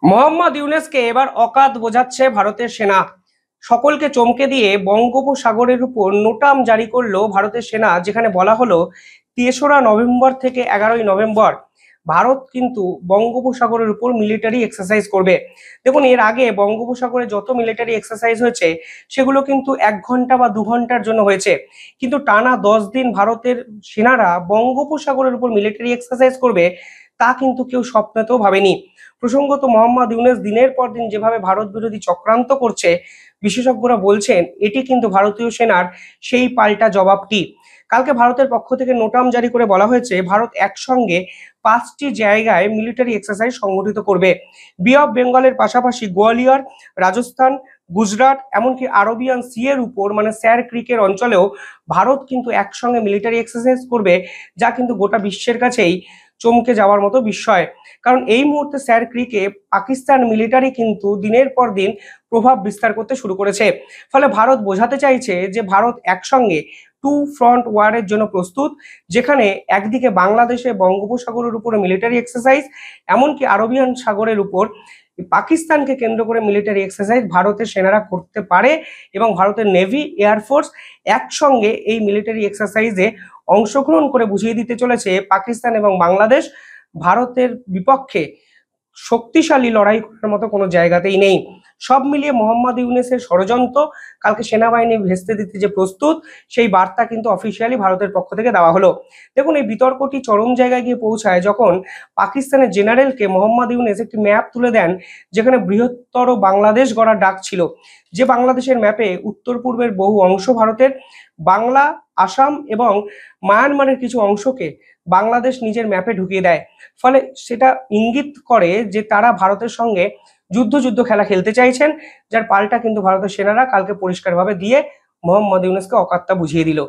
মোহাম্মদ ইউনূসকে এবার অকাত বোঝাচ্ছে ভারতের সেনা। সকলকে চমকে দিয়ে বঙ্গোপসাগরের উপর নোটাম জারি করলো ভারতের সেনা, যেখানে বলা হলো ৩রা নভেম্বর থেকে ১১ই নভেম্বর ভারত কিন্তু বঙ্গোপসাগরের উপর মিলিটারি এক্সারসাইজ করবে। দেখুন, এর আগে বঙ্গোপসাগরে যত মিলিটারি এক্সারসাইজ হয়েছে সেগুলো কিন্তু ১ ঘন্টা বা ২ ঘন্টার জন্য হয়েছে, কিন্তু টানা ১০ দিন ভারতের সেনারা বঙ্গোপসাগরের উপর মিলিটারি এক্সারসাইজ করবে তা কিন্তু কেউ স্বপ্নেতেও ভাবেনি। প্রসঙ্গত, মোহাম্মদ ইউনূস দিনের পর দিন যেভাবে ভারত বিরোধী চক্রান্ত করছে, বিশেষজ্ঞরা বলছেন এটি কিন্তু ভারতীয় সেনার সেই পাল্টা জবাবটি। কালকে ভারতের পক্ষ থেকে নোটাম জারি করে বলা হয়েছে ভারত একসঙ্গে ৫টি জায়গায় মিলিটারি এক্সারসাইজ সংগঠিত করবে। বে অফ বেঙ্গলের পাশাপাশি গোয়ালিয়র, রাজস্থান, গুজরাট, এমনকি আরবিয়ান সি এর উপর মানে স্যার ক্রিকের অঞ্চলেও ভারত কিন্তু একসঙ্গে মিলিটারি এক্সারসাইজ করবে, যা কিন্তু গোটা বিশ্বের কাছেই চমকে যাওয়ার মতো বিষয়। কারণ এই মুহূর্তে স্যার ক্রিকে পাকিস্তান মিলিটারি কিন্তু দিনের পর দিন প্রভাব বিস্তার করতে শুরু করেছে। ফলে ভারত বোঝাতে চাইছে যে ভারত একসঙ্গে টু ফ্রন্ট ওয়ারের জন্য প্রস্তুত, যেখানে একদিকে বাংলাদেশে বঙ্গোপসাগরের উপরে মিলিটারি এক্সারসাইজ, এমনকি আরবিয়ান সাগরের উপর পাকিস্তানকে কেন্দ্র করে মিলিটারি এক্সারসাইজ ভারতের সেনারা করতে পারে, এবং ভারতের নেভি, এয়ারফোর্স একসঙ্গে এই মিলিটারি এক্সারসাইজে অংশগ্রহণ করে বুঝিয়ে দিতে চলেছে পাকিস্তান এবং বাংলাদেশ ভারতের বিপক্ষে শক্তিশালী লড়াই করার মতো কোনো জায়গাতেই নেই। সব মিলিয়ে মোহাম্মদ ইউনূসের ষড়যন্ত্র কালকে সেনাবাহিনী ভেস্তে দিতে যে প্রস্তুত, সেই বার্তা কিন্তু অফিসিয়ালি ভারতের পক্ষ থেকে দেওয়া হলো। দেখুন, এই বিতর্কটি চরম জায়গায় গিয়ে পৌঁছায় যখন পাকিস্তানের জেনারেলকে মোহাম্মদ ইউনূস একটি ম্যাপ তুলে দেন, যেখানে বৃহত্তর বাংলাদেশ গড়ার ডাক ছিল। যে বাংলাদেশের ম্যাপে উত্তর পূর্বের বহু অংশ ভারতের, বাংলা, আসাম এবং মায়ানমারের কিছু অংশকে বাংলাদেশ নিজের ম্যাপে ঢুকিয়ে দেয়। ফলে সেটা ইঙ্গিত করে যে তারা ভারতের সঙ্গে যুদ্ধ যুদ্ধ খেলা খেলতে চাইছেন, যার পাল্টা কিন্তু ভারতের সেনারা কালকে পরিষ্কারভাবে দিয়ে মোহাম্মদ ইউনূসকে অকাত্তা বুঝিয়ে দিল।